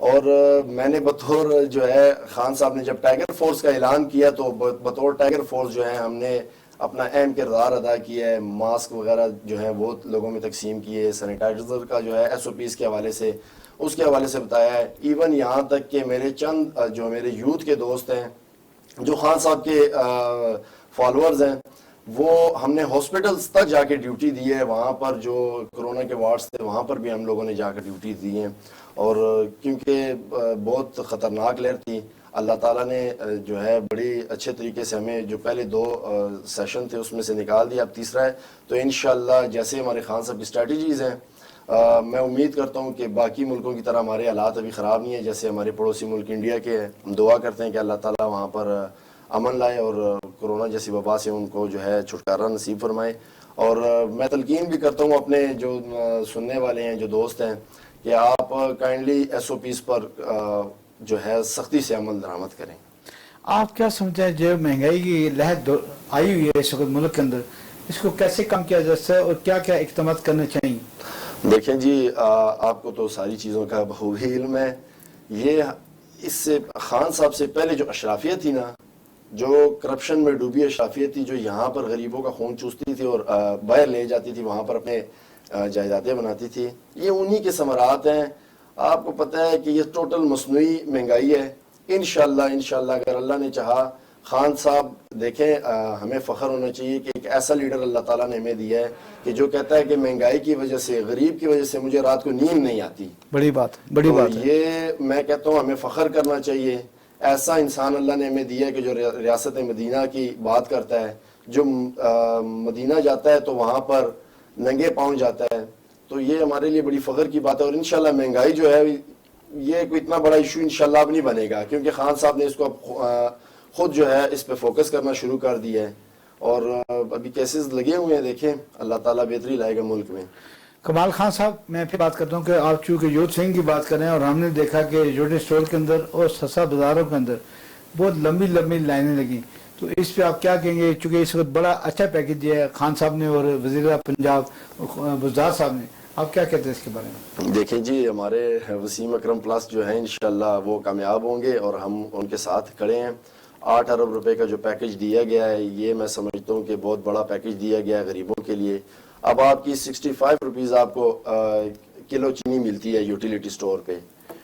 اور میں نے بطور جو ہے خان صاحب نے جب ٹائیگر فورس کا اعلان کیا تو بطور ٹائیگر فورس جو ہے ہم نے اپنا اہم کردار ادا کیا ہے. ماسک وغیرہ جو ہے وہ لوگوں میں تقسیم کیے, سینیٹائزر کا جو ہے SOPs کے حوالے سے اس کے حوالے سے بتایا ہے. ایون یہاں تک کہ میرے چند جو میرے یوتھ کے دوست ہیں جو خان صاحب کے فالورز ہیں, وہ ہم نے ہاسپٹلس تک جا کے ڈیوٹی دی ہے. وہاں پر جو کرونا کے وارڈز تھے وہاں پر بھی ہم لوگوں نے جا کے ڈیوٹی دی ہیں. اور کیونکہ بہت خطرناک لہر تھی, اللہ تعالیٰ نے جو ہے بڑی اچھے طریقے سے ہمیں جو پہلے 2 سیشن تھے اس میں سے نکال دیا, اب تیسرا ہے. تو انشاءاللہ جیسے ہمارے خان صاحب کی اسٹریٹجیز ہیں, میں امید کرتا ہوں کہ باقی ملکوں کی طرح ہمارے حالات ابھی خراب نہیں ہیں جیسے ہمارے پڑوسی ملک انڈیا کے ہیں. ہم دعا کرتے ہیں کہ اللہ تعالیٰ وہاں پر امن لائے اور کرونا جیسی وبا سے ان کو جو ہے چھٹکارا نصیب فرمائے. اور میں تلقین بھی کرتا ہوں اپنے جو سننے والے ہیں, جو دوست ہیں, کہ آپ کائنڈلی SOPs پر جو ہے سختی سے عمل درآمد کریں. آپ کیا سمجھتے ہیں جو مہنگائی کی لہر آئی ہوئی ہے اس وقت ملک کے اندر, اس کو کیسے کم کیا جا سکتا ہے اور کیا کیا اقدامات کرنے چاہیے؟ دیکھیں جی, آپ کو تو ساری چیزوں کا بخوبی علم ہے. یہ اس سے خان صاحب سے پہلے جو اشرافیہ تھی نا, جو کرپشن میں ڈوبی اشرافیہ تھی, جو یہاں پر غریبوں کا خون چوستی تھی اور باہر لے جاتی تھی, وہاں پر اپنے جائیدادیں بناتی تھی, یہ انہی کے ثمرات ہیں. آپ کو پتہ ہے کہ یہ ٹوٹل مصنوعی مہنگائی ہے. انشاءاللہ اگر اللہ نے چاہا, خان صاحب دیکھیں, ہمیں فخر ہونا چاہیے کہ ایک ایسا لیڈر اللہ تعالیٰ نے ہمیں دیا ہے کہ جو کہتا ہے کہ مہنگائی کی وجہ سے, غریب کی وجہ سے مجھے رات کو نیند نہیں آتی. بڑی بات ہے. یہ میں کہتا ہوں ہمیں فخر کرنا چاہیے. ایسا انسان اللہ نے ہمیں دیا ہے کہ جو ریاست مدینہ کی بات کرتا ہے, جو مدینہ جاتا ہے تو وہاں پر ننگے پاؤں جاتا ہے. تو یہ ہمارے لیے بڑی فخر کی بات ہے. اور انشاءاللہ مہنگائی جو ہے یہ کوئی اتنا بڑا ایشو انشاءاللہ اب نہیں بنے گا, کیونکہ خان صاحب نے اس کو خود جو ہے اس پہ فوکس کرنا شروع کر دیا ہے. اور ابھی کیسز لگے ہوئے ہیں, دیکھیں اللہ تعالیٰ بہتری لائے گا ملک میں. کمال خان صاحب, میں پھر بات کرتا ہوں کہ آپ چونکہ یوتھ سنگھ کی بات کریں اور ہم نے دیکھا کہ جوڑے اسٹور کے اندر اور سستا بازاروں کے اندر بہت لمبی لمبی لائنیں لگیں, تو اس پہ آپ کیا کہیں گے؟ چونکہ اس وقت بڑا اچھا پیکج دیا ہے خان صاحب نے اور وزیر پنجاب بزدار صاحب نے, آپ کیا کہتے ہیں اس کے بارے میں؟ دیکھیں جی, ہمارے وسیم اکرم پلس جو ہیں انشاءاللہ وہ کامیاب ہوں گے اور ہم ان کے ساتھ کھڑے ہیں. 8 ارب روپے کا جو پیکج دیا گیا ہے, یہ میں سمجھتا ہوں کہ بہت بڑا پیکج دیا گیا ہے غریبوں کے لیے. اب آپ کی 65 روپیز آپ کو کلو چینی ملتی ہے یوٹیلیٹی سٹور پہ,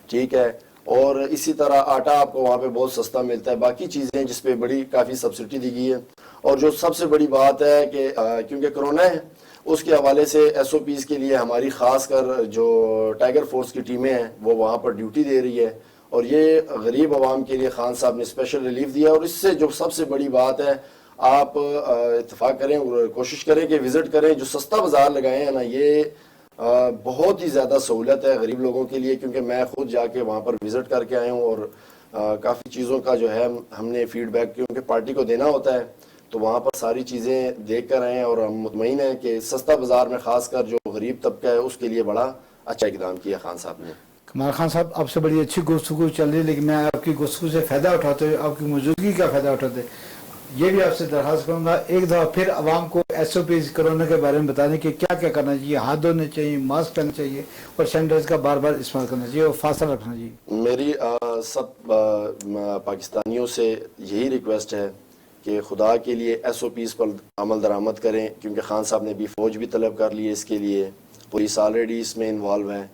ٹھیک ہے, اور اسی طرح آٹا آپ کو وہاں پہ بہت سستا ملتا ہے. باقی چیزیں جس پہ بڑی کافی سبسڈی دی گئی ہے. اور جو سب سے بڑی بات ہے کہ کیونکہ کرونا ہے, اس کے حوالے سے SOPs کے لیے ہماری خاص کر جو ٹائیگر فورس کی ٹیمیں ہیں وہ وہاں پر ڈیوٹی دے رہی ہے. اور یہ غریب عوام کے لیے خان صاحب نے اسپیشل ریلیف دیا. اور اس سے جو سب سے بڑی بات ہے, آپ اتفاق کریں اور کوشش کریں کہ وزٹ کریں, جو سستا بازار لگائے ہیں نا, یہ بہت ہی زیادہ سہولت ہے غریب لوگوں کے لیے. کیونکہ میں خود جا کے وہاں پر وزٹ کر کے آیا ہوں اور کافی چیزوں کا جو ہے ہم نے فیڈ بیک, کیونکہ پارٹی کو دینا ہوتا ہے, تو وہاں پر ساری چیزیں دیکھ کر آئے ہیں. اور ہم مطمئن ہیں کہ سستا بازار میں خاص کر جو غریب طبقہ ہے اس کے لیے بڑا اچھا اقدام کیا خان صاحب نے. کمال خان صاحب, آپ سے بڑی اچھی گفتگو چل رہی ہے, لیکن میں آپ کی گفتگو سے فائدہ اٹھاتے ہوئے, آپ کی موجودگی کا فائدہ اٹھاتے یہ بھی آپ سے درخواست کروں گا ایک دفعہ پھر عوام کو SOPs کرونا کے بارے میں بتانے کہ کیا کیا کرنا چاہیے. ہاتھ دھونے چاہیے, ماسک پہننا چاہیے اور سینیٹائزر کا بار بار استعمال کرنا چاہیے اور فاصلہ رکھنا چاہیے. میری سب پاکستانیوں سے یہی ریکویسٹ ہے کہ خدا کے لیے SOPs پر عمل درآمد کریں, کیونکہ خان صاحب نے بھی فوج بھی طلب کر لی ہے اس کے لیے, پولیس آلریڈی اس میں انوالو ہے.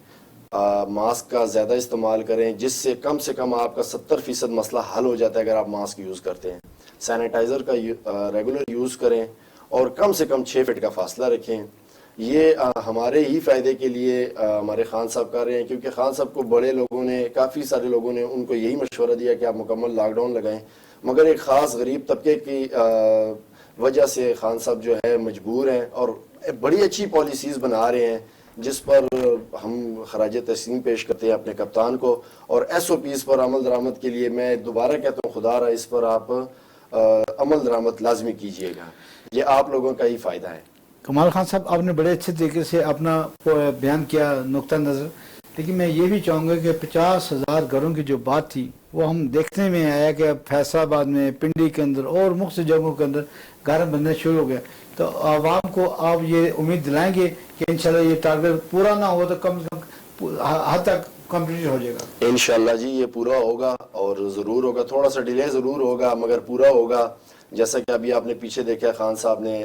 ماسک کا زیادہ استعمال کریں, جس سے کم آپ کا 70% مسئلہ حل ہو جاتا ہے اگر آپ ماسک یوز کرتے ہیں. سینیٹائزر کا ریگولر یوز کریں اور کم سے کم 6 فٹ کا فاصلہ رکھیں. یہ ہمارے ہی فائدے کے لیے ہمارے خان صاحب کر رہے ہیں, کیونکہ خان صاحب کو بڑے لوگوں نے, کافی سارے لوگوں نے ان کو یہی مشورہ دیا کہ آپ مکمل لاک ڈاؤن لگائیں, مگر ایک خاص غریب طبقے کی وجہ سے خان صاحب جو ہے مجبور ہیں اور بڑی اچھی پالیسیز بنا رہے ہیں جس پر ہم خراج تحسین پیش کرتے ہیں اپنے کپتان کو. اور SOPs پر عمل درآمد کے لیے میں دوبارہ کہتا ہوں, خدا رہا اس پر آپ عمل درآمد لازمی کیجئے گا, یہ آپ لوگوں کا ہی فائدہ ہے. کمال خان صاحب, آپ نے بڑے اچھے طریقے سے اپنا بیان کیا نقطہ نظر, لیکن میں یہ بھی چاہوں گا کہ 50,000 گھروں کی جو بات تھی وہ ہم دیکھنے میں آیا کہ فیصل آباد میں, پنڈی کے اندر اور مختلف جگہوں کے اندر گھر بننے شروع ہو گیا. تو عوام کو آپ یہ امید دلائیں گے کہ انشاءاللہ یہ ٹارگٹ پورا نہ ہو تو کم سے کم حد تک کمپلیٹ ہو جائے گا؟ انشاءاللہ جی یہ پورا ہوگا اور ضرور ہوگا، تھوڑا سا ڈیلے ضرور ہوگا مگر پورا ہوگا. جیسا کہ ابھی آپ نے پیچھے دیکھا خان صاحب نے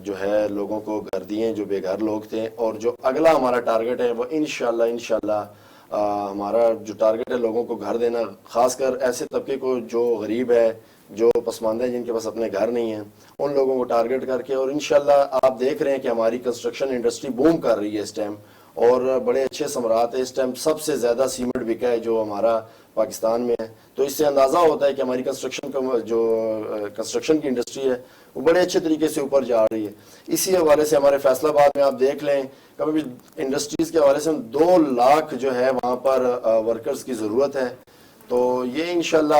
جو ہے لوگوں کو گھر دیے جو بے گھر لوگ تھے، اور جو اگلا ہمارا ٹارگٹ ہے وہ انشاءاللہ ہمارا جو ٹارگٹ ہے لوگوں کو گھر دینا، خاص کر ایسے طبقے کو جو غریب ہے، جو پسماندہ ہے، جن کے پاس اپنے گھر نہیں ہیں، ان لوگوں کو ٹارگٹ کر کے. اور انشاءاللہ آپ دیکھ رہے ہیں کہ ہماری کنسٹرکشن انڈسٹری بوم کر رہی ہے اس ٹائم، اور بڑے اچھے ثمرات ہیں. اس ٹائم سب سے زیادہ سیمنٹ بکا ہے جو ہمارا پاکستان میں ہے. تو اس سے اندازہ ہوتا ہے کہ ہماری کنسٹرکشن کی انڈسٹری ہے وہ بڑے اچھے طریقے سے اوپر جا رہی ہے. اسی حوالے سے ہمارے فیصل آباد میں آپ دیکھ لیں، کبھی بھی انڈسٹریز کے حوالے سے 2 لاکھ جو ہے وہاں پر ورکرز کی ضرورت ہے. تو یہ انشاءاللہ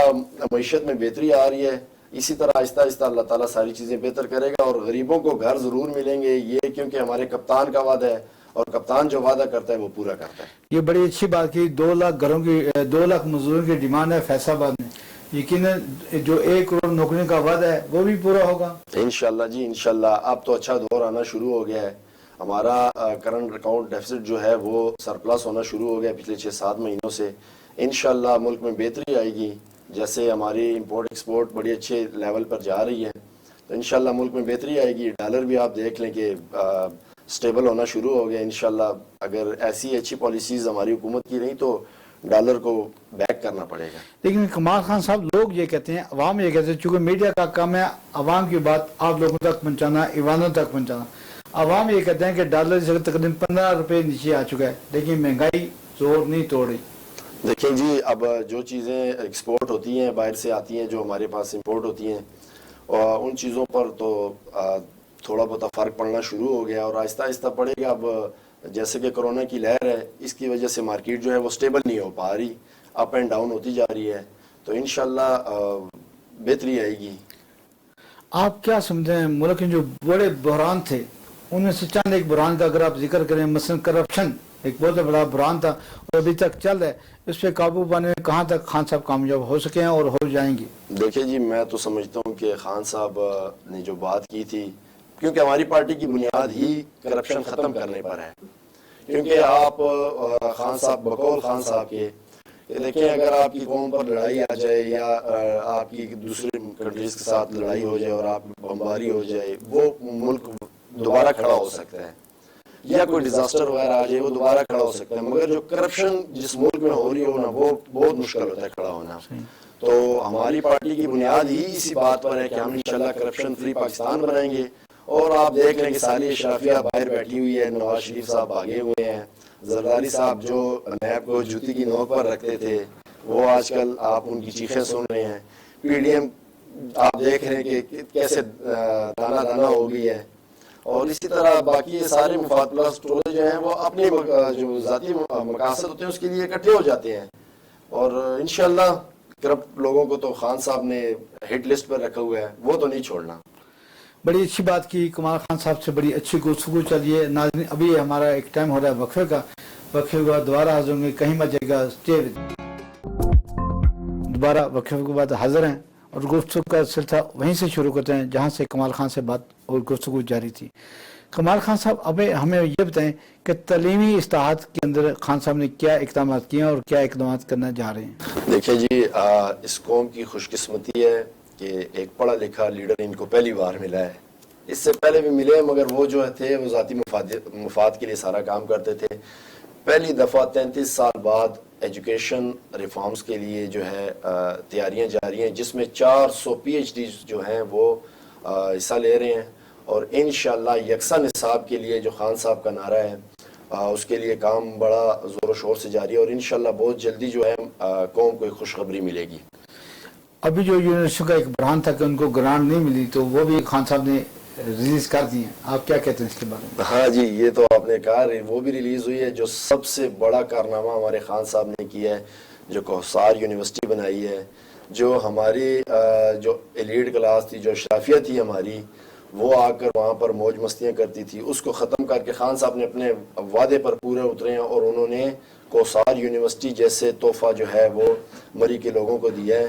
معیشت میں بہتری آ رہی ہے. اسی طرح آہستہ آہستہ اللہ تعالیٰ ساری چیزیں بہتر کرے گا، اور غریبوں کو گھر ضرور ملیں گے. یہ کیونکہ ہمارے کپتان کا وعدہ ہے، اور کپتان جو وعدہ کرتا ہے وہ پورا کرتا ہے. یہ بڑی اچھی بات کی. 2 لاکھ گھروں کی 2 لاکھ مزدوروں کی ڈیمانڈ ہے فیصل آباد میں. یقیناً جو 1 کروڑ نوکریوں کا وعدہ ہے وہ بھی پورا ہوگا انشاءاللہ جی انشاءاللہ. اب تو اچھا دور آنا شروع ہو گیا ہے. ہمارا کرنٹ اکاؤنٹ ڈیفیسٹ جو ہے وہ سرپلس ہونا شروع ہو گیا پچھلے 6-7 مہینوں سے. انشاءاللہ ملک میں بہتری آئے گی. جیسے ہماری امپورٹ ایکسپورٹ بڑی اچھے لیول پر جا رہی ہے، تو انشاءاللہ ملک میں بہتری آئے گی. ڈالر بھی آپ دیکھ لیں کہ سٹیبل ہونا شروع ہو گیا. انشاءاللہ اگر ایسی اچھی پالیسیز ہماری حکومت کی رہی تو ڈالر کو بیک کرنا پڑے گا. لیکن کمال خان صاحب، لوگ یہ کہتے ہیں، عوام یہ کہتے ہیں، چونکہ میڈیا کا کام ہے عوام کی بات آپ لوگوں تک پہنچانا، ایوانوں تک پہنچانا. عوام یہ کہتے ہیں کہ ڈالر سے تقریباً 15 روپے نیچے آ چکا ہے، لیکن مہنگائی زور نہیں توڑ رہی. دیکھیں جی، اب جو چیزیں ایکسپورٹ ہوتی ہیں باہر سے آتی ہیں، جو ہمارے پاس امپورٹ ہوتی ہیں، ان چیزوں پر تو تھوڑا بہت فرق پڑنا شروع ہو گیا، اور آہستہ آہستہ پڑے گا. اب جیسے کہ کرونا کی لہر ہے، اس کی وجہ سے مارکیٹ جو ہے وہ سٹیبل نہیں ہو پا رہی، اپ اینڈ ڈاؤن ہوتی جا رہی ہے. تو انشاءاللہ بہتری آئے گی. آپ کیا سمجھتے ہیں ملک میں جو بڑے بحران تھے ان میں سے چند ایک بحران کا اگر آپ ذکر کریں، مثلا کرپشن ایک بہت بڑا بحران تھا اور ابھی تک چل رہا ہے، اس پہ قابو پانے میں کہاں تک خان صاحب کامیاب ہو سکے ہیں اور ہو جائیں گے؟ دیکھیں جی، میں تو سمجھتا ہوں کہ خان صاحب نے جو بات کی تھی، کیونکہ ہماری پارٹی کی بنیاد ہی کرپشن ختم کرنے پر ہے. کیونکہ آپ خان صاحب بقول خان صاحب کے دیکھیں، اگر آپ کی قوم پر لڑائی آ جائے یا آپ کی دوسرے کنٹریز کے ساتھ لڑائی ہو جائے اور آپ بمباری ہو جائے، وہ ملک دوبارہ کھڑا ہو سکتا ہے، یا کوئی ڈیزاسٹر وغیرہ آ جائے وہ دوبارہ کھڑا ہو سکتا ہے. مگر جو کرپشن جس ملک میں ہو رہی ہو نا، وہ بہت مشکل ہوتا ہے کھڑا ہونا. تو ہماری پارٹی کی بنیاد ہی اسی بات پر ہے کہ ہم انشاءاللہ کرپشن فری پاکستان بنائیں گے. اور آپ دیکھ لیں کہ ساری اشرافیہ باہر بیٹھی ہوئی ہے، نواز شریف صاحب بھاگے ہوئے ہیں، زرداری صاحب جو نیب کو جوتی کی نوک پر رکھتے تھے وہ آج کل آپ ان کی چیخیں سن رہے ہیں. پی ڈی ایم آپ دیکھ رہے ہیں کہ کیسے دانا دانا ہو گئی ہے. اور اسی طرح باقی سارے مفاد پرست ٹولے جو ہیں وہ اپنے جو ذاتی مقاصد ہوتے ہیں اس کے لیے اکٹھے ہو جاتے ہیں. اور انشاءاللہ کرپٹ لوگوں کو تو خان صاحب نے ہٹ لسٹ پر رکھا ہوا ہے، وہ تو نہیں چھوڑنا. بڑی اچھی بات کی کمال خان صاحب سے، بڑی اچھی گفتگو چلیے. ناظرین، ابھی ہمارا ایک ٹائم ہو رہا ہے وقفے کا. وقفے کے بعد دوبارہ حاضر ہوں گے، کہیں مت جائے گا. دوبارہ وقفے کے بعد حاضر ہیں اور گفتگو کا سلسلہ وہیں سے شروع کرتے ہیں جہاں سے کمال خان سے بات اور گفتگو جاری تھی. کمال خان صاحب، اب ہمیں یہ بتائیں کہ تعلیمی اصلاحات کے اندر خان صاحب نے کیا اقدامات کیے ہیں اور کیا اقدامات کرنا جا رہے ہیں؟ دیکھیں جی، اس قوم کی خوش قسمتی ہے کہ ایک پڑھا لکھا لیڈر ان کو پہلی بار ملا ہے. اس سے پہلے بھی ملے مگر وہ جو تھے وہ ذاتی مفاد کے لیے سارا کام کرتے تھے. پہلی دفعہ 33 سال بعد ایجوکیشن ریفارمز کے لیے جو ہے تیاریاں جاری ہیں، جس میں 400 PhD جو ہیں وہ حصہ لے رہے ہیں. اور انشاءاللہ یکساں نصاب کے لیے جو خان صاحب کا نعرہ ہے اس کے لیے کام بڑا زور و شور سے جاری ہے، اور انشاءاللہ بہت جلدی جو ہے قوم کو ایک خوشخبری ملے گی. ابھی جو یونیورسٹی کا ایک بحران تھا کہ ان کو گرانٹ نہیں ملی، تو وہ بھی خان صاحب نے ریلیز کر دی ہیں. آپ کیا کہتے ہیں اس کے بارے میں؟ ہاں جی، یہ تو آپ نے کہا، وہ بھی ریلیز ہوئی ہے. جو سب سے بڑا کارنامہ ہمارے خان صاحب نے کیا ہے، جو کوثار یونیورسٹی بنائی ہے، جو ہماری جو ایلیٹ کلاس تھی، جو اشرافیہ تھی ہماری، وہ آ کر وہاں پر موج مستیاں کرتی تھی، اس کو ختم کر کے خان صاحب نے اپنے وعدے پر پورے اترے ہیں، اور انہوں نے کوثار یونیورسٹی جیسے تحفہ جو ہے وہ مری کے لوگوں کو دیا ہے.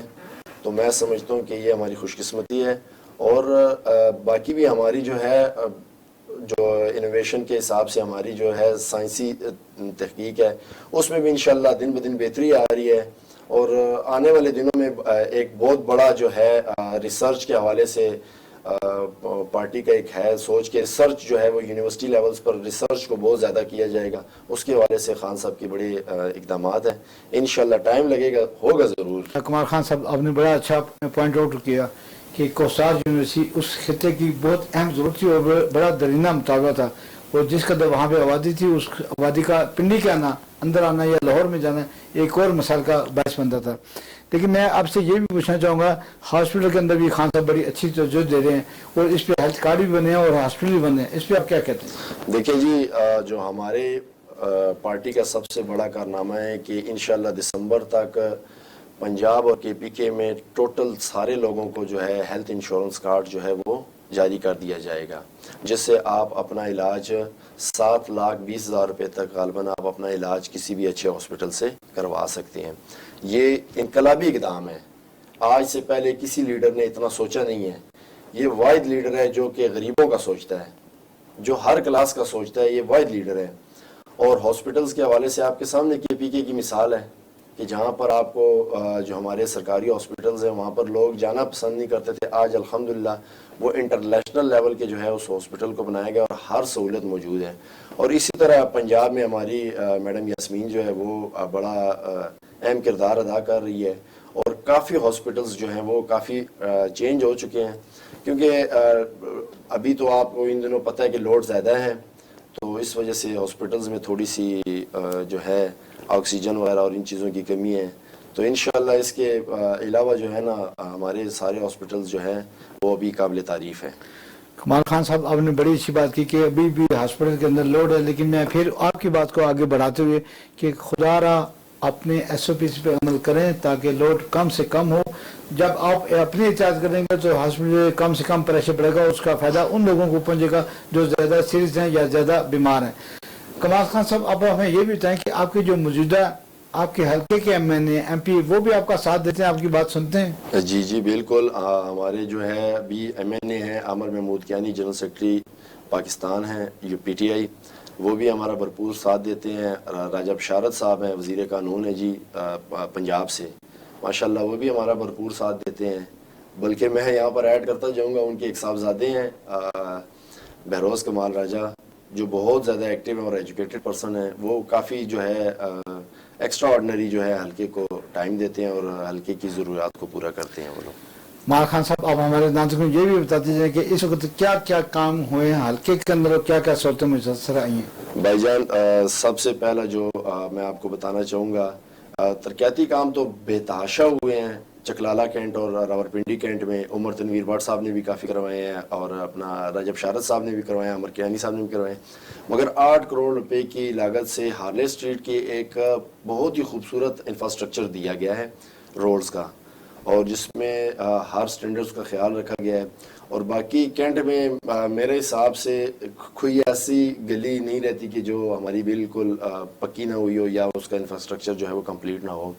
تو میں سمجھتا ہوں کہ یہ ہماری خوش قسمتی ہے. اور باقی بھی ہماری جو ہے جو انوویشن کے حساب سے ہماری جو ہے سائنسی تحقیق ہے اس میں بھی انشاءاللہ دن بدن بہتری آ رہی ہے، اور آنے والے دنوں میں ایک بہت بڑا جو ہے ریسرچ کے حوالے سے پارٹی کا ایک ہے سوچ کے ریسرچ جو ہے وہ یونیورسٹی لیولز پر ریسرچ کو بہت زیادہ کیا جائے گا، اس کے حوالے سے خان صاحب کے بڑے اقدامات ہیں، انشاءاللہ ٹائم لگے گا، ہوگا ضرور۔ کمال خان صاحب آپ نے بڑا اچھا پوائنٹ آؤٹ کیا کہ کوسار یونیورسٹی اس خطے کی بہت اہم ضرورت تھی اور بڑا درینہ مطالبہ تھا، اور جس قدر وہاں پہ آبادی تھی اس آبادی کا پنڈی کے آنا، اندر آنا یا لاہور میں جانا ایک اور مسائل کا باعث بنتا تھا۔ لیکن میں آپ سے یہ بھی پوچھنا چاہوں گا، ہاسپٹل کے اندر بھی خان صاحب بڑی اچھی توجہ دے رہے ہیں اور اس پہ ہیلتھ کارڈ بھی بنے ہیں اور ہاسپٹل بھی بنے ہیں، اس پہ آپ کیا کہتے ہیں؟ دیکھیں جی، جو ہمارے پارٹی کا سب سے بڑا کارنامہ ہے کہ انشاءاللہ دسمبر تک پنجاب اور کے پی کے میں ٹوٹل سارے لوگوں کو جو ہے ہیلتھ انشورنس کارڈ جو ہے وہ جاری کر دیا جائے گا، جس سے آپ اپنا علاج 7,20,000 روپے تک غالباً آپ اپنا علاج کسی بھی اچھے ہاسپٹل سے کروا سکتے ہیں۔ یہ انقلابی اقدام ہے، آج سے پہلے کسی لیڈر نے اتنا سوچا نہیں ہے، یہ واحد لیڈر ہے جو کہ غریبوں کا سوچتا ہے، جو ہر کلاس کا سوچتا ہے، یہ واحد لیڈر ہے۔ اور ہاسپٹلز کے حوالے سے آپ کے سامنے کے پی کے کی مثال ہے کہ جہاں پر آپ کو جو ہمارے سرکاری ہاسپٹلز ہیں وہاں پر لوگ جانا پسند نہیں کرتے تھے، آج الحمدللہ وہ انٹرنیشنل لیول کے جو ہے اس ہاسپٹل کو بنایا گیا اور ہر سہولت موجود ہے۔ اور اسی طرح پنجاب میں ہماری میڈم یاسمین جو ہے وہ بڑا اہم کردار ادا کر رہی ہے، اور کافی ہاسپٹلز جو ہیں وہ کافی چینج ہو چکے ہیں، کیونکہ ابھی تو آپ کو ان دنوں پتہ ہے کہ لوڈ زیادہ ہے، تو اس وجہ سے ہاسپٹلز میں تھوڑی سی جو ہے آکسیجن وغیرہ اور ان چیزوں کی کمی ہے۔ تو انشاءاللہ اس کے علاوہ جو ہے نا ہمارے سارے ہاسپٹلز جو ہیں وہ ابھی قابل تعریف ہیں۔ کمال خان صاحب آپ نے بڑی اچھی بات کی کہ ابھی بھی ہاسپٹل کے اندر لوڈ ہے، لیکن میں پھر آپ کی بات کو آگے بڑھاتے ہوئے کہ خدا را اپنے ایس او پیز پہ عمل کریں تاکہ لوڈ کم سے کم ہو۔ جب آپ اپنی احتیاط کریں گے تو ہاسپٹل کم سے کم پریشر پڑے گا، اس کا فائدہ ان لوگوں کو پہنچے گا جو زیادہ سیریس ہیں یا زیادہ بیمار ہیں۔ کمال خان صاحب اب ہمیں یہ بھی بتائیں کہ آپ کے جو موجودہ آپ کے حلقے کے M N A M P وہ بھی آپ کا ساتھ دیتے ہیں، آپ کی بات سنتے ہیں؟ جی جی بالکل، ہمارے جو ہے ابھی ایم این اے ہیں عامر محمود کیانی، جنرل سیکرٹری پاکستان ہیں یو پی ٹی آئی، وہ بھی ہمارا بھرپور ساتھ دیتے ہیں۔ راجہ بشارت صاحب ہیں وزیر قانون ہیں جی پنجاب سے، ماشاءاللہ وہ بھی ہمارا بھرپور ساتھ دیتے ہیں۔ بلکہ میں یہاں پر ایڈ کرتا جاؤں گا، ان کے ایک صاحبزادے ہیں بہروز کمال راجہ، جو بہت زیادہ ایکٹیو ہیں اور ایجوکیٹڈ پرسن ہیں، وہ کافی جو ہے ایکسٹرا آرڈنری جو ہے حلقے کو ٹائم دیتے ہیں اور حلقے کی ضروریات کو پورا کرتے ہیں وہ لوگ۔ مار خان صاحب آپ ہمارے ناظرین کو یہ بھی بتا دیجیے کہ اس وقت کیا کیا کام ہوئے ہیں حلقے کے اندر اور کیا کیا صورتیں میسر آئی ہیں؟ بھائی جان، سب سے پہلا جو میں آپ کو بتانا چاہوں گا، ترقیاتی کام تو بے تحاشا ہوئے ہیں چکلالہ کینٹ اور راولپنڈی کینٹ میں۔ عمر تنویر بٹ صاحب نے بھی کافی کروائے ہیں، اور اپنا راجہ بشارت صاحب نے بھی کروائے ہیں، عمر کیانی صاحب نے بھی کروائے ہیں۔ مگر 8 کروڑ روپے کی لاگت سے ہارلے اسٹریٹ کی ایک بہت ہی خوبصورت انفراسٹرکچر دیا گیا ہے روڈز کا، اور جس میں ہر سٹینڈرڈز کا خیال رکھا گیا ہے۔ اور باقی کینٹ میں میرے حساب سے کوئی ایسی گلی نہیں رہتی کہ جو ہماری بالکل پکی نہ ہوئی ہو یا اس کا انفراسٹرکچر جو ہے وہ کمپلیٹ نہ ہو۔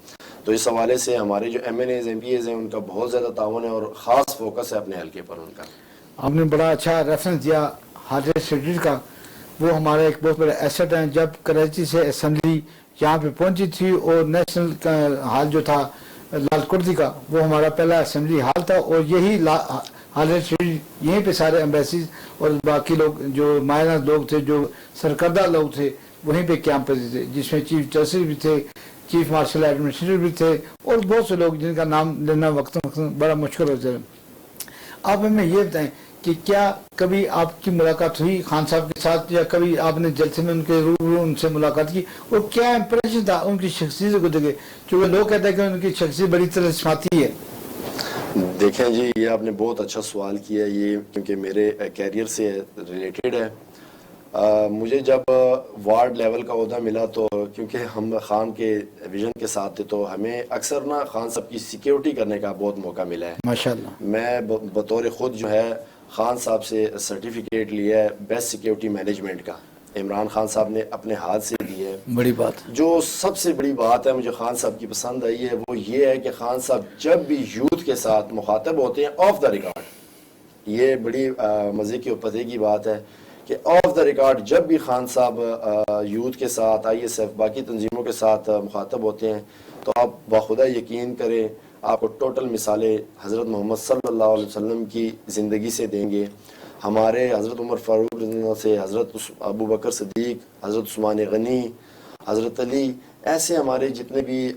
تو اس حوالے سے ہمارے جو M N As M Ps ہیں ان کا بہت زیادہ تعاون ہے اور خاص فوکس ہے اپنے حلقے پر ان کا۔ آپ نے بڑا اچھا ریفرنس دیا ہارلے اسٹریٹ کا، وہ ہمارا ایک بہت بڑا ایسٹ ہے۔ جب کراچی سے اسمبلی یہاں پہ پہنچی تھی اور نیشنل ہال جو تھا لال کردی کا، وہ ہمارا پہلا اسمبلی ہال تھا، اور یہی ہارلے اسٹریٹ یہیں پہ سارے ایمبیسیز اور باقی لوگ جو مائنر لوگ تھے، جو سرکردہ لوگ تھے، وہیں پہ قیام پذیر تھے، جس میں چیف جسٹس بھی تھے، چیف مارشل ایڈمنسٹریٹر بھی تھے، اور بہت سے لوگ جن کا نام لینا وقتاً بڑا مشکل ہوتا ہے۔ آپ ہمیں یہ بتائیں کہ کیا کبھی آپ کی ملاقات ہوئی خان صاحب کے ساتھ، یا کبھی آپ نے جلسے میں ان کے روبرو ان سے ملاقات کی، اور کیا امپریشن تھا ان کی شخصیت کو دیکھے؟ چونکہ لوگ کہتے ہیں کہ ان کی شخصیت بڑی طلسماتی ہے۔ دیکھیں جی، یہ آپ نے بہت اچھا سوال کیا ہے، یہ کیونکہ میرے کیریئر سے ریلیٹڈ ہے۔ مجھے جب وارڈ لیول کا عہدہ ملا تو کیونکہ ہم خان کے ویژن کے ساتھ تھے، تو ہمیں اکثر نا خان صاحب کی سیکیورٹی کرنے کا بہت موقع ملا ہے۔ ماشاءاللہ میں بطور خود جو ہے خان صاحب سے سرٹیفکیٹ لیا ہے بیسٹ سیکیورٹی مینجمنٹ کا، عمران خان صاحب نے اپنے ہاتھ سے دی ہے۔ بڑی بات۔ جو سب سے بڑی بات ہے مجھے خان صاحب کی پسند آئی ہے وہ یہ ہے کہ خان صاحب جب بھی یوتھ کے ساتھ مخاطب ہوتے ہیں آف دا ریکارڈ، یہ بڑی مزے کی اور پتے کی بات ہے کہ آف دا ریکارڈ جب بھی خان صاحب یوتھ کے ساتھ ISF باقی تنظیموں کے ساتھ مخاطب ہوتے ہیں تو آپ باخدا یقین کریں آپ کو ٹوٹل مثالیں حضرت محمد صلی اللہ علیہ وسلم کی زندگی سے دیں گے. ہمارے حضرت عمر فاروق رضی اللہ عنہ سے حضرت ابو بکر صدیق، حضرت عثمان غنی، حضرت علی، ایسے ہمارے جتنے بھی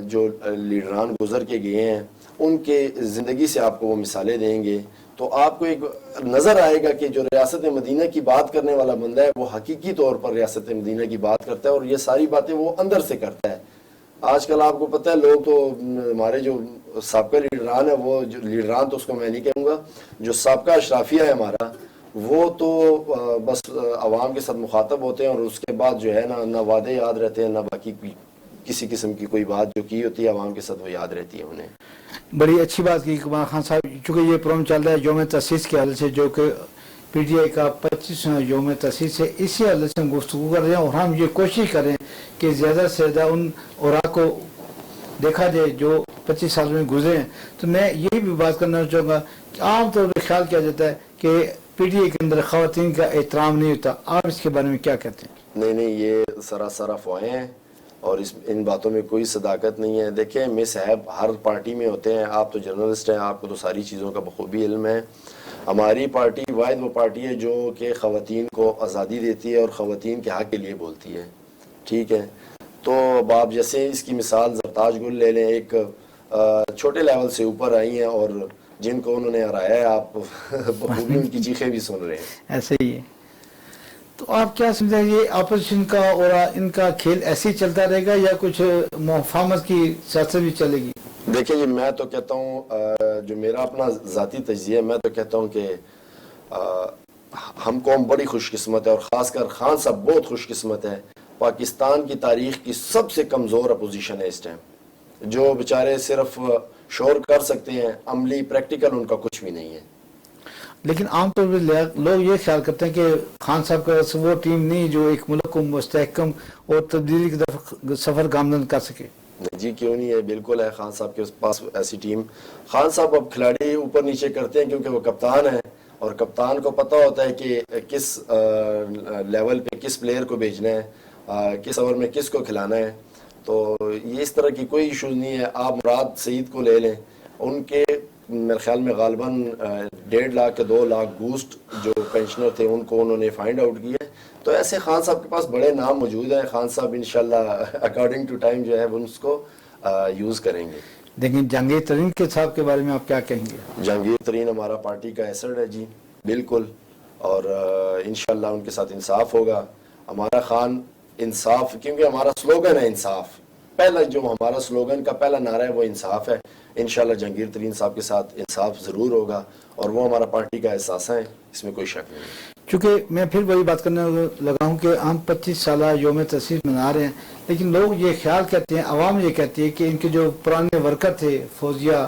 جو لیڈران گزر کے گئے ہیں ان کے زندگی سے آپ کو وہ مثالیں دیں گے تو آپ کو ایک نظر آئے گا کہ جو ریاست مدینہ کی بات کرنے والا بندہ ہے وہ حقیقی طور پر ریاست مدینہ کی بات کرتا ہے اور یہ ساری باتیں وہ اندر سے کرتا ہے. آج کل آپ کو پتہ ہے لوگ تو ہمارے جو سابقہ لیڈران ہے وہ جو لیڈران تو اس کو میں نہیں کہوں گا، جو سابقہ اشرافیہ ہے ہمارا وہ تو بس عوام کے ساتھ مخاطب ہوتے ہیں اور اس کے بعد جو ہے نہ وعدے یاد رہتے ہیں نہ باقی کسی قسم کی کوئی بات جو کی ہوتی ہے عوام کے ساتھ وہ یاد رہتی ہے انہیں. بڑی اچھی بات کی عمران خان صاحب، چونکہ یہ پروگرام چل رہا ہے یوم تاسیس کے حوالے سے جو کہ PTI کا 25واں یوم تاسیس ہے، اسی حوالے سے ہم گفتگو کر رہے ہیں اور ہم یہ کوشش کریں کہ زیادہ سے زیادہ ان اوراق کو دیکھا جائے جو 25 سال میں گزرے ہیں. تو میں یہی بھی بات کرنا چاہوں گا کہ عام طور پر خیال کیا جاتا ہے کہ PTI کے اندر خواتین کا احترام نہیں ہوتا، آپ اس کے بارے میں کیا کہتے ہیں؟ نہیں یہ سراسر افواہیں ہیں اور ان باتوں میں کوئی صداقت نہیں ہے. دیکھیں میں صاحب ہر پارٹی میں ہوتے ہیں، آپ تو جرنلسٹ ہیں، آپ کو تو ساری چیزوں کا بخوبی علم ہے. ہماری پارٹی واحد وہ پارٹی ہے جو کہ خواتین کو آزادی دیتی ہے اور خواتین کے حق کے لیے بولتی ہے. ٹھیک ہے، تو آپ جیسے اس کی مثال زرتاج گل لے لیں، ایک چھوٹے لیول سے اوپر آئی ہیں اور جن کو انہوں نے ہرایا ہے آپ بخوبی ان کی چیخیں بھی سن رہے ہیں. ایسے ہی ہے. تو آپ کیا سمجھیں یہ اپوزیشن کا اور ان کا کھیل ایسے ہی چلتا رہے گا یا کچھ مفاہمت کی سیاست بھی چلے گی؟ دیکھیں جی میں تو کہتا ہوں جو میرا اپنا ذاتی تجزیہ ہے، میں تو کہتا ہوں کہ ہم قوم بڑی خوش قسمت ہے اور خاص کر خان صاحب بہت خوش قسمت ہے. پاکستان کی تاریخ کی سب سے کمزور اپوزیشن ہے اس ٹائم، جو بیچارے صرف شور کر سکتے ہیں، عملی پریکٹیکل ان کا کچھ بھی نہیں ہے. لیکن عام طور پر لوگ یہ خیال کرتے ہیں کہ خان صاحب کا وہ ٹیم نہیں جو ایک ملک کو مستحکم اور تبدیلی کی طرف سفر گامزن کر سکے. جی کیوں نہیں ہے، بالکل ہے خان صاحب کے پاس ایسی ٹیم. خان صاحب اب کھلاڑی اوپر نیچے کرتے ہیں کیونکہ وہ کپتان ہیں اور کپتان کو پتہ ہوتا ہے کہ کس لیول پہ کس پلیئر کو بھیجنا ہے، کس اوور میں کس کو کھلانا ہے. تو یہ اس طرح کی کوئی ایشوز نہیں ہے. آپ مراد سعید کو لے لیں، ان کے میرے خیال میں غالباً 1.5 لاکھ کے 2 لاکھ بوسٹ جو پینشنر تھے ان کو انہوں نے فائنڈ آؤٹ کیا. تو ایسے خان صاحب کے پاس بڑے نام موجود ہیں. خان صاحب انشاءاللہ اکارڈنگ ٹو ٹائم جو ہے وہ اس کو یوز کریں گے. لیکن جہانگیر ترین کے صاحب کے بارے میں آپ کیا کہیں گے؟ جہانگیر ترین ہمارا پارٹی کا ایسڈ ہے جی بالکل، اور انشاءاللہ ان کے ساتھ انصاف ہوگا. ہمارا خان انصاف، کیونکہ ہمارا سلوگن ہے انصاف، پہلا جو ہمارا سلوگن کا پہلا نعرہ ہے وہ انصاف ہے. انشاءاللہ جہانگیر ترین صاحب کے ساتھ انصاف ضرور ہوگا اور وہ ہمارا پارٹی کا احساس ہے، اس میں کوئی شک نہیں ہے. چونکہ میں پھر وہی بات کرنے لگا ہوں کہ ہم 25 سالہ یوم تاسیس منا رہے ہیں، لیکن لوگ یہ خیال کرتے ہیں، عوام یہ کہتی ہے کہ ان کے جو پرانے ورکر تھے فوزیہ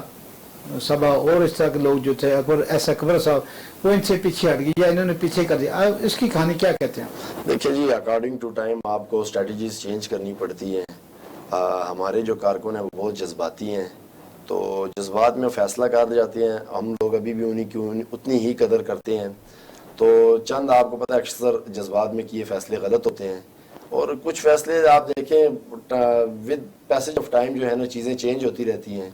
صبا اور اس طرح کے لوگ جو تھے اکبر صاحب، وہ ان سے پیچھے ہٹ گئی یا انہوں نے پیچھے کر دیا. اس کی کہانی کیا کہتے ہیں؟ دیکھیں جی اکارڈنگ ٹو ٹائم آپ کو اسٹریٹجیز چینج کرنی پڑتی ہیں. ہمارے جو کارکن ہیں وہ بہت جذباتی ہیں، تو جذبات میں فیصلہ کر جاتے ہیں. ہم لوگ ابھی بھی انہیں کی اتنی ہی قدر کرتے ہیں. تو چند آپ کو پتہ ہے اکثر جذبات میں کیے فیصلے غلط ہوتے ہیں اور کچھ فیصلے آپ دیکھیں ود پیسج آف ٹائم جو ہے نا چیزیں چینج ہوتی رہتی ہیں.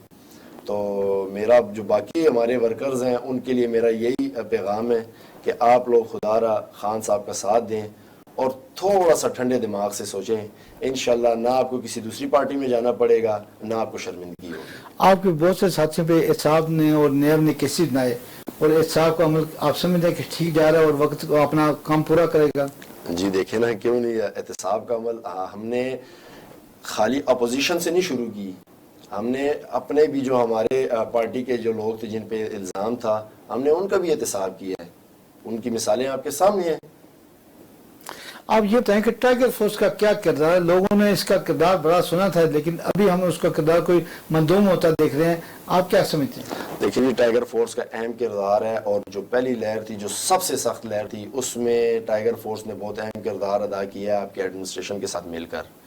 تو میرا جو باقی ہمارے ورکرز ہیں ان کے لیے میرا یہی پیغام ہے کہ آپ لوگ خدا را خان صاحب کا ساتھ دیں اور تھوڑا سا ٹھنڈے دماغ سے سوچیں. انشاءاللہ نہ آپ کو کسی دوسری پارٹی میں جانا پڑے گا نہ آپ کو شرمندگی ہوگی. آپ کے بہت سے ساتھیوں پہ احتساب نے اور نیب نے کیسے بنائے اور احتساب کا عمل آپ سمجھتے ہیں کہ ٹھیک جا رہا ہے اور وقت کو اپنا کام پورا کرے گا؟ جی دیکھیں نا کیوں نہیں، احتساب کا عمل ہم نے خالی اپوزیشن سے نہیں شروع کی. ہم نے اپنے بھی جو ہمارے پارٹی کے جو لوگ تھے جن پہ الزام تھا ہم نے ان کا بھی احتساب کیا ہے. ان کی مثالیں آپ کے سامنے ہیں. آپ یہ بتائیں کہ ٹائیگر فورس کا کیا کردار ہے؟ لوگوں نے اس کا کردار بڑا سنا تھا لیکن ابھی ہم اس کا کردار کوئی مندوم ہوتا دیکھ رہے ہیں. آپ کیا سمجھتے ہیں؟ دیکھیں جی ٹائیگر فورس کا اہم کردار ہے اور جو پہلی لہر تھی جو سب سے سخت لہر تھی اس میں ٹائیگر فورس نے بہت اہم کردار ادا کیا ہے آپ کے ایڈمنسٹریشن کے ساتھ مل کر.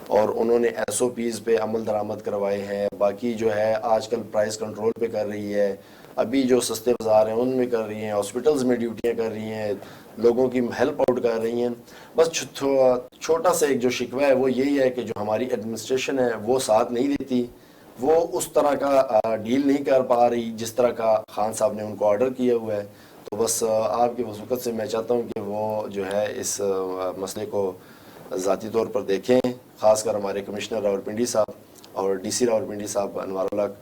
اور انہوں نے ایس او پیز پہ عمل درآمد کروائے ہیں. باقی جو ہے آج کل پرائز کنٹرول پہ کر رہی ہے, ابھی جو سستے بازار ہیں ان میں کر رہی ہیں, ہاسپٹلز میں ڈیوٹیاں کر رہی ہیں, لوگوں کی ہیلپ آؤٹ کر رہی ہیں. بس چھوٹا سا ایک جو شکوہ ہے وہ یہی ہے کہ جو ہماری ایڈمنسٹریشن ہے وہ ساتھ نہیں دیتی, وہ اس طرح کا ڈیل نہیں کر پا رہی جس طرح کا خان صاحب نے ان کو آرڈر کیا ہوا ہے. تو بس آپ کی وسعت سے میں چاہتا ہوں کہ وہ جو ہے اس مسئلے کو ذاتی طور پر دیکھیں, خاص کر ہمارے کمشنر راولپنڈی صاحب اور ڈی سی راولپنڈی صاحب انوار الحق.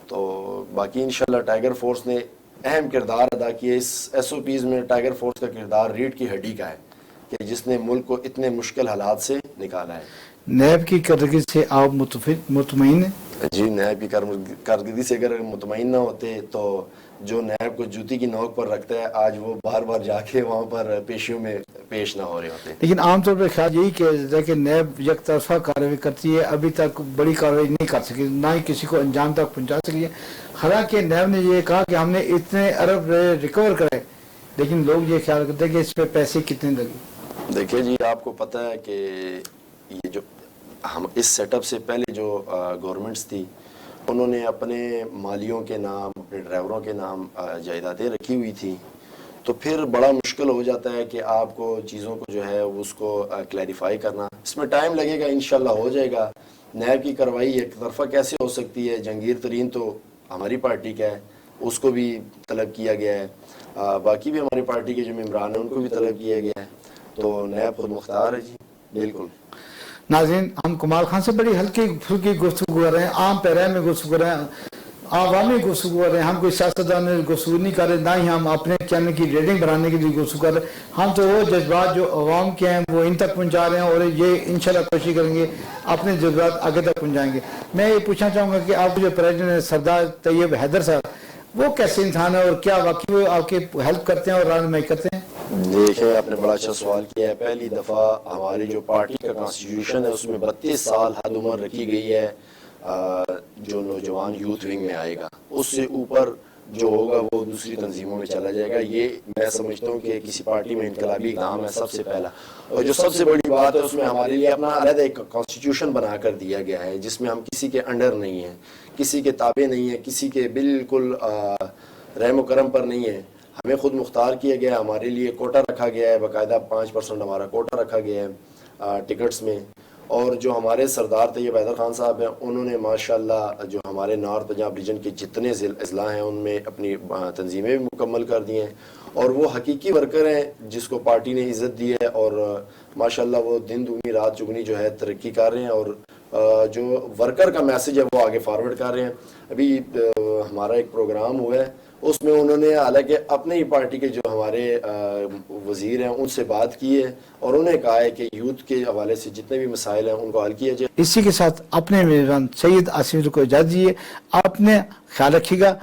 تو باقی انشاءاللہ ٹائیگر فورس نے اہم کردار ادا کیا. اس ایس او پیز میں ٹائیگر فورس کا کردار ریڑھ کی ہڈی کا ہے کہ جس نے ملک کو اتنے مشکل حالات سے نکالا ہے. نیب کی کارکردگی سے آپ مطمئن ہیں؟ جی, نیب کی کارکردگی سے اگر مطمئن نہ ہوتے تو جو نیب کو جوتی کی نوک پر رکھتا ہے آج وہ بار بار جا کے وہاں پر پیشیوں میں پیش نہ ہو رہے ہوتے. لیکن عام طور پر خیال یہی کیا جاتا ہے کہ نیب یک طرفہ کارروائی کرتی ہے, ابھی تک بڑی کارروائی نہیں کر سکی, نہ ہی کسی کو انجام تک پہنچا سکی ہے. حالانکہ نیب نے یہ کہا کہ ہم نے اتنے ارب ریکور کرے, لیکن لوگ یہ خیال کرتے ہیں کہ اس پہ پیسے کتنے لگے. دیکھیں جی, آپ کو پتہ ہے کہ یہ جو ہم اس سیٹ اپ سے پہلے جو گورنمنٹس تھی انہوں نے اپنے مالیوں کے نام, اپنے ڈرائیوروں کے نام جائیدادیں رکھی ہوئی تھی, تو پھر بڑا مشکل ہو جاتا ہے کہ آپ کو چیزوں کو جو ہے اس کو کلیریفائی کرنا. اس میں ٹائم لگے گا, انشاءاللہ ہو جائے گا. نیب کی کارروائی ایک طرفہ کیسے ہو سکتی ہے؟ جہانگیر ترین تو ہماری پارٹی کا ہے, اس کو بھی طلب کیا گیا ہے, باقی بھی ہماری پارٹی کے جو ممبران ہیں ان کو بھی طلب کیا گیا ہے. تو نیب خود مختار ہے جی, بالکل. ناظرین, ہم کمال خان سے بڑی ہلکی پھلکی گفتگو کر رہے ہیں, عام پیرے میں گفتگو کر رہے ہیں, عوامی گفتگو کر رہے ہیں. ہم کوئی سیاستدان گفتگو نہیں کر رہے, نہ ہی ہم اپنے چینل کی ریٹنگ بڑھانے کے لیے گفتگو کر رہے ہیں. ہم تو وہ جذبات جو عوام کے ہیں وہ ان تک پہنچا رہے ہیں, اور یہ انشاءاللہ کوشش کریں گے اپنے جذبات آگے تک پہنچائیں گے. میں یہ پوچھنا چاہوں گا کہ آپ جو پریزیڈنٹ سردار طیب حیدر صاحب, وہ کیسے انسان ہے اور کیا واقعی وہ آپ کی ہیلپ کرتے ہیں اور رہنمائی کرتے ہیں؟ دیکھیں, آپ نے بڑا اچھا سوال کیا ہے. پہلی دفعہ ہماری جو پارٹی کا کانسٹیٹیوشن ہے اس میں 32 سال حد عمر رکھی گئی ہے جو نوجوان یوتھ ونگ میں آئے گا. اس سے اوپر جو ہوگا وہ دوسری تنظیموں میں چلا جائے گا. یہ میں سمجھتا ہوں کہ کسی پارٹی میں انقلابی اقدام ہے سب سے پہلا. اور جو سب سے بڑی بات ہے اس میں ہمارے لیے اپنا علیحدہ ایک کانسٹیٹیوشن بنا کر دیا گیا ہے جس میں ہم کسی کے انڈر نہیں ہیں, کسی کے تابع نہیں ہیں, کسی کے بالکل رحم و کرم پر نہیں ہیں. ہمیں خود مختار کیا گیا ہے, ہمارے لیے کوٹا رکھا گیا ہے, باقاعدہ 5% ہمارا کوٹا رکھا گیا ہے ٹکٹس میں. اور جو ہمارے سردار طیب حیدر خان صاحب ہیں انہوں نے ماشاءاللہ جو ہمارے نارتھ پنجاب ریجن کے جتنے اضلاع ہیں ان میں اپنی تنظیمیں بھی مکمل کر دی ہیں, اور وہ حقیقی ورکر ہیں جس کو پارٹی نے عزت دی ہے, اور ماشاءاللہ وہ دن دگنی رات چگنی جو ہے ترقی کر رہے ہیں, اور جو ورکر کا میسج ہے وہ آگے فارورڈ کر رہے ہیں. ابھی ہمارا ایک پروگرام ہوا ہے, اس میں انہوں نے حالانکہ اپنے ہی پارٹی کے جو ہمارے وزیر ہیں ان سے بات کی ہے, اور انہیں کہا ہے کہ یوتھ کے حوالے سے جتنے بھی مسائل ہیں ان کو حل کیا جائے. اسی کے ساتھ اپنے میزبان سید عاصم کو اجازت دیجیے, اپنے خیال رکھیے گا.